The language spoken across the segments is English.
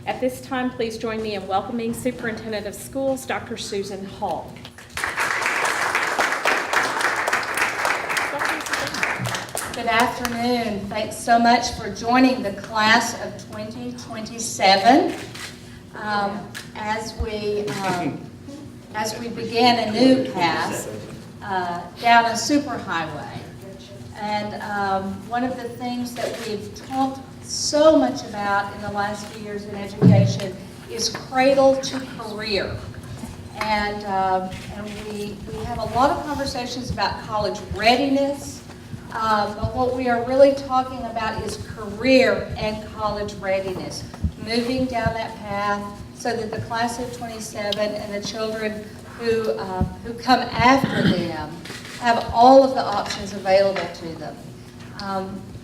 At this time, please join me in welcoming Superintendent of Schools, Dr. Susan Hall. Good afternoon. Thanks so much for joining the class of 2027. As we begin a new path down a superhighway. And one of the things that we've talked so much about in the last few years in education is cradle to career. And we have a lot of conversations about college readiness, but what we are really talking about is career and college readiness, moving down that path so that the class of 27 and the children who come after them have all of the options available to them.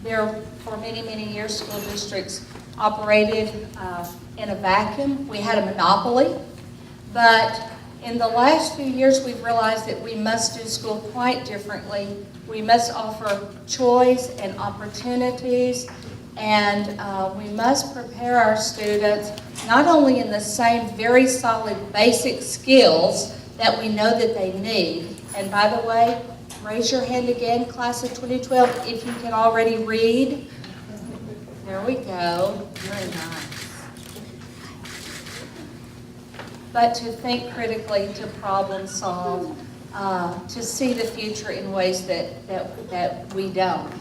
There, for many, many years, school districts operated in a vacuum. We had a monopoly, but in the last few years, we've realized that we must do school quite differently. We must offer choice and opportunities, and we must prepare our students not only in the same very solid basic skills that we know that they need. And by the way, raise your hand again, class of 2012, if you can already read. There we go. Very nice. But to think critically, to problem solve, to see the future in ways that we don't.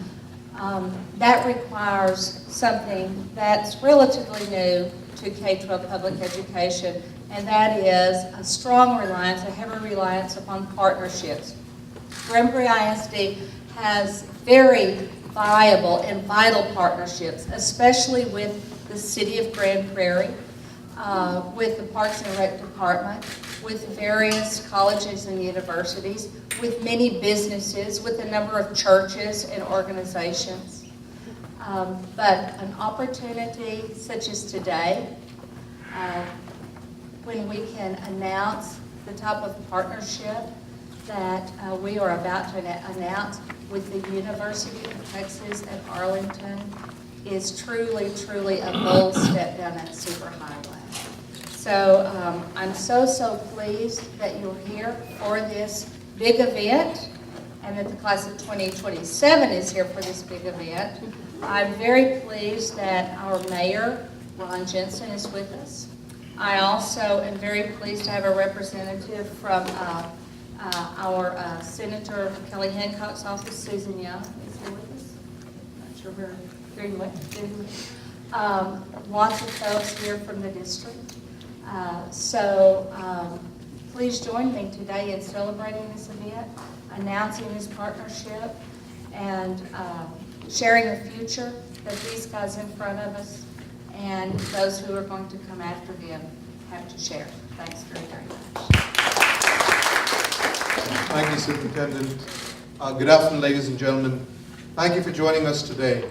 That requires something that's relatively new to K-12 public education, and that is a strong reliance, a heavy reliance upon partnerships. Granbury ISD has very viable and vital partnerships, especially with the City of Grand Prairie, with the Parks and Rec Department, with various colleges and universities, with many businesses, with a number of churches and organizations. But an opportunity such as today, when we can announce the type of partnership that we are about to announce with the University of Texas at Arlington, is truly, truly a bold step down that superhighway. So I'm so pleased that you're here for this big event, and that the class of 2027 is here for this big event. I'm very pleased that our mayor, Ron Jensen, is with us. I also am very pleased to have a representative from our Senator Kelly Hancock's office, Susan Young, is here with us. Not sure very much. Lots of folks here from the district. Please join me today in celebrating this event, announcing this partnership, and sharing the future that these guys in front of us and those who are going to come after them have to share. Thanks very, very much. Thank you, Superintendent. Good afternoon, ladies and gentlemen. Thank you for joining us today.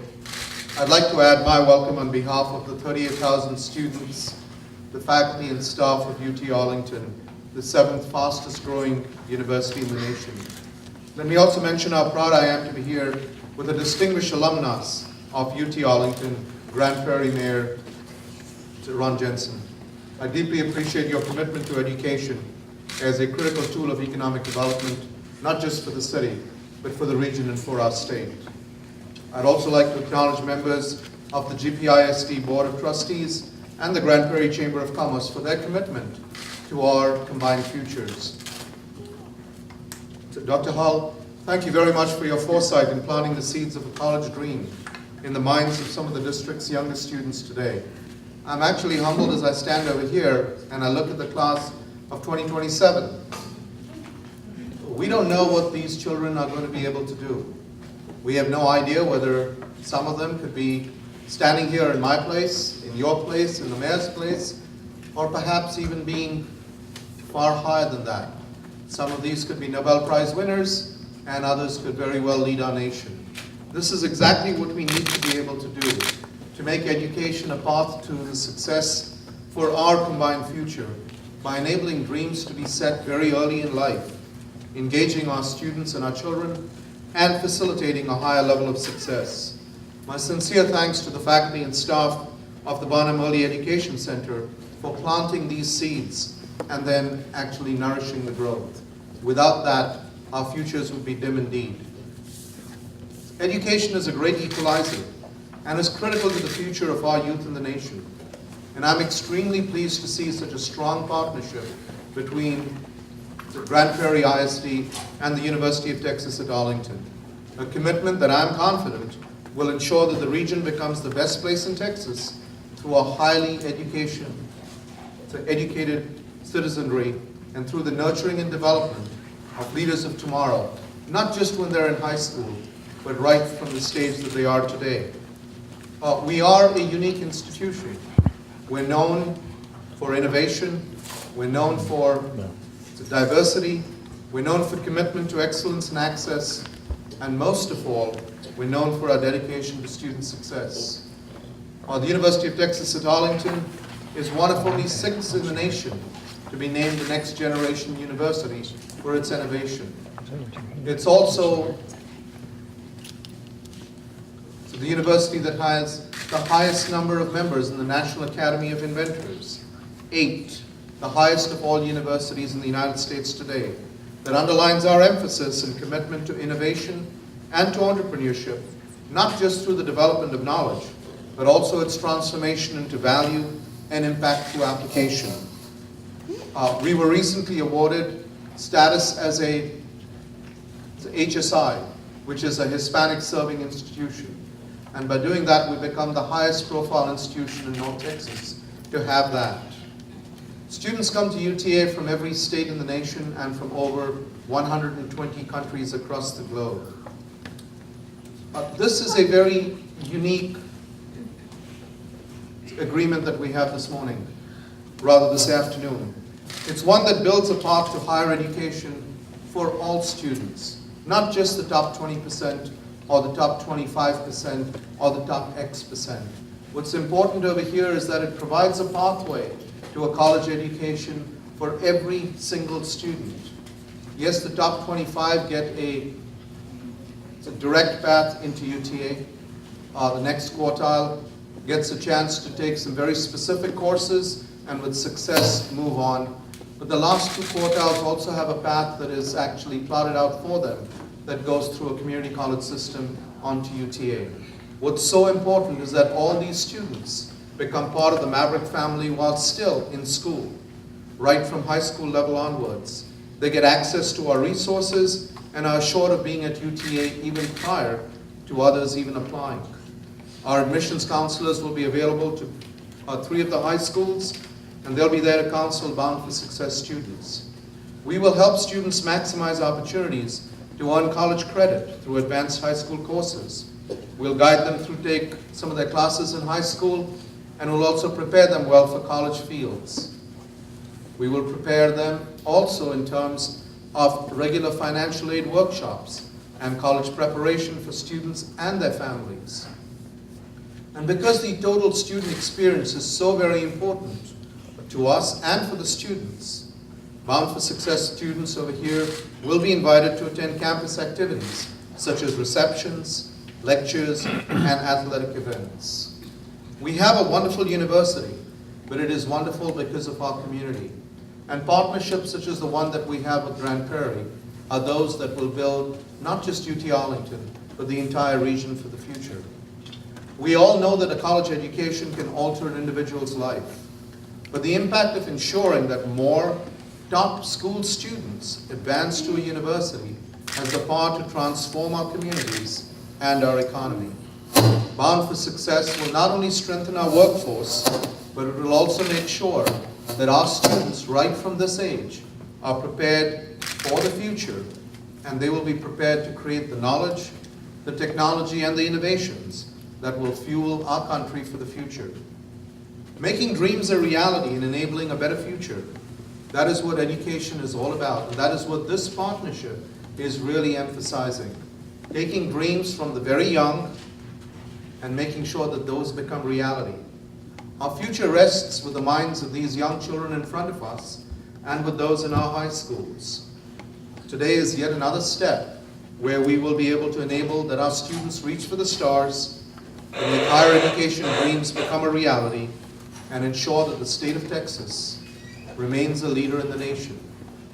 I'd like to add my welcome on behalf of the 38,000 students, the faculty and staff of UT Arlington, the 7th fastest growing university in the nation. Let me also mention how proud I am to be here with a distinguished alumnus of UT Arlington, Grand Prairie Mayor Ron Jensen. I deeply appreciate your commitment to education as a critical tool of economic development, not just for the city, but for the region and for our state. I'd also like to acknowledge members of the GPISD Board of Trustees and the Grand Prairie Chamber of Commerce for their commitment to our combined futures. So Dr. Hull, thank you very much for your foresight in planting the seeds of a college dream in the minds of some of the district's youngest students today. I'm actually humbled as I stand over here and I look at the class of 2027. We don't know what these children are going to be able to do. We have no idea whether some of them could be standing here in my place, in your place, in the mayor's place, or perhaps even being far higher than that. Some of these could be Nobel Prize winners, and others could very well lead our nation. This is exactly what we need to be able to do, to make education a path to the success for our combined future, by enabling dreams to be set very early in life, engaging our students and our children, and facilitating a higher level of success. My sincere thanks to the faculty and staff of the Barnum Early Education Center for planting these seeds and then actually nourishing the growth. Without that, our futures would be dim indeed. Education is a great equalizer and is critical to the future of our youth in the nation. And I'm extremely pleased to see such a strong partnership between the Grand Prairie ISD and the University of Texas at Arlington. A commitment that I'm confident will ensure that the region becomes the best place in Texas through a highly educated citizenry and through the nurturing and development of leaders of tomorrow, not just when they're in high school, but right from the stage that they are today. We are a unique institution. We're known for innovation, we're known for diversity, we're known for commitment to excellence and access, and most of all, we're known for our dedication to student success. The University of Texas at Arlington is one of only 6 in the nation to be named the next generation university for its innovation. It's also the university that has the highest number of members in the National Academy of Inventors, 8, the highest of all universities in the United States today. That underlines our emphasis and commitment to innovation and to entrepreneurship, not just through the development of knowledge, but also its transformation into value and impact through application. We were recently awarded status as a HSI, which is a Hispanic Serving Institution. And by doing that, we've become the highest profile institution in North Texas to have that. Students come to UTA from every state in the nation and from over 120 countries across the globe. This is a very unique agreement that we have this morning, rather this afternoon. It's one that builds a path to higher education for all students, not just the top 20% or the top 25% or the top X%. What's important over here is that it provides a pathway to a college education for every single student. Yes, the top 25 get a direct path into UTA. The next quartile gets a chance to take some very specific courses and with success move on. But the last 2 quartiles also have a path that is actually plotted out for them that goes through a community college system onto UTA. What's so important is that all these students become part of the Maverick family while still in school, right from high school level onwards. They get access to our resources and are assured of being at UTA even prior to others even applying. Our admissions counselors will be available to 3 of the high schools, and they'll be there to counsel Bound for Success students. We will help students maximize opportunities to earn college credit through advanced high school courses. We'll guide them through take some of their classes in high school, and we'll also prepare them well for college fields. We will prepare them also in terms of regular financial aid workshops and college preparation for students and their families. And because the total student experience is so very important to us and for the students, Bound for Success students over here will be invited to attend campus activities such as receptions, lectures, and athletic events. We have a wonderful university, but it is wonderful because of our community. And partnerships such as the one that we have with Grand Prairie are those that will build not just UT Arlington, but the entire region for the future. We all know that a college education can alter an individual's life, but the impact of ensuring that more top school students advance to a university has the power to transform our communities and our economy. Bound for Success will not only strengthen our workforce, but it will also make sure that our students right from this age are prepared for the future, and they will be prepared to create the knowledge, the technology, and the innovations that will fuel our country for the future. Making dreams a reality and enabling a better future, that is what education is all about, and that is what this partnership is really emphasizing. Taking dreams from the very young and making sure that those become reality. Our future rests with the minds of these young children in front of us and with those in our high schools. Today is yet another step where we will be able to enable that our students reach for the stars to make higher education dreams become a reality and ensure that the state of Texas remains a leader in the nation.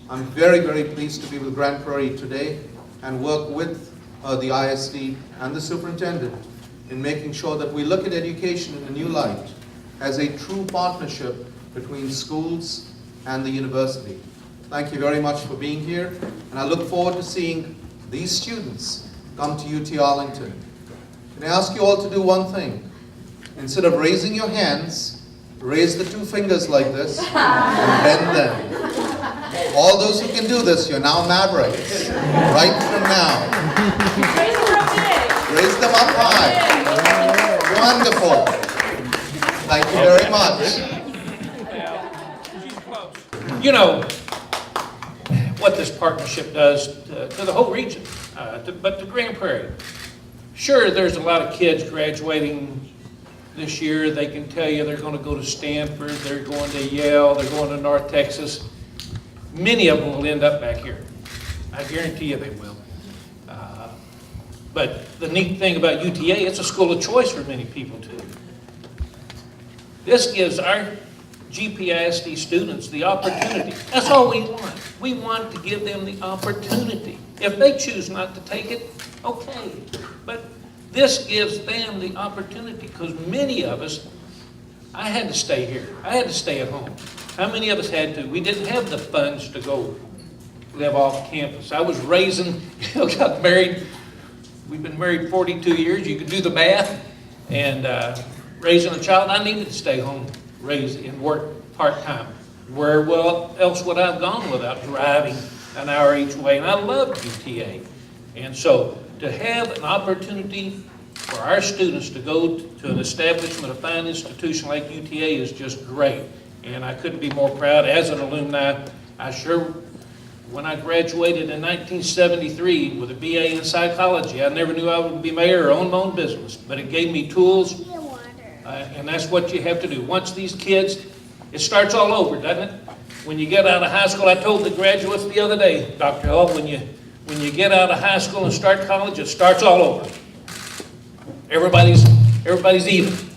I'm very, very pleased to be with Grand Prairie today and work with the ISD and the superintendent in making sure that we look at education in a new light as a true partnership between schools and the university. Thank you very much for being here, and I look forward to seeing these students come to UT Arlington. Can I ask you all to do one thing? Instead of raising your hands, raise the two fingers like this and bend them. All those who can do this, you're now mavericks. Right from now. Raise them up high. Wonderful. Thank you very much. You know what this partnership does to the whole region, but to Grand Prairie. Sure, there's a lot of kids graduating this year. They can tell you they're going to go to Stanford, they're going to Yale, they're going to North Texas. Many of them will end up back here. I guarantee you they will. But the neat thing about UTA, it's a school of choice for many people too. This gives our GPISD students the opportunity. That's all we want. We want to give them the opportunity. If they choose not to take it, okay. But this gives them the opportunity, because many of us, I had to stay here. I had to stay at home. How many of us had to? We didn't have the funds to go live off campus. I was raising, got married. We've been married 42 years. You can do the math. And raising a child, I needed to stay home, raise and work part-time. Where else would I have gone without driving an hour each way? And I loved UTA. And so to have an opportunity for our students to go to an establishment, a fine institution like UTA, is just great. And I couldn't be more proud. As an alumni, when I graduated in 1973 with a BA in psychology, I never knew I would be mayor or own my own business, but it gave me tools, and that's what you have to do. Once these kids, it starts all over, doesn't it? When you get out of high school, I told the graduates the other day, Dr. Hull, when you get out of high school and start college, it starts all over. Everybody's even.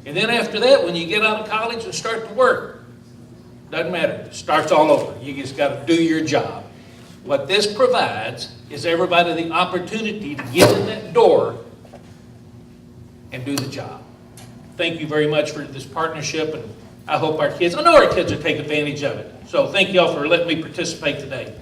And then after that, when you get out of college and start to work, doesn't matter. It starts all over. You just got to do your job. What this provides is everybody the opportunity to get in that door and do the job. Thank you very much for this partnership, and I know our kids will take advantage of it. So thank you all for letting me participate today.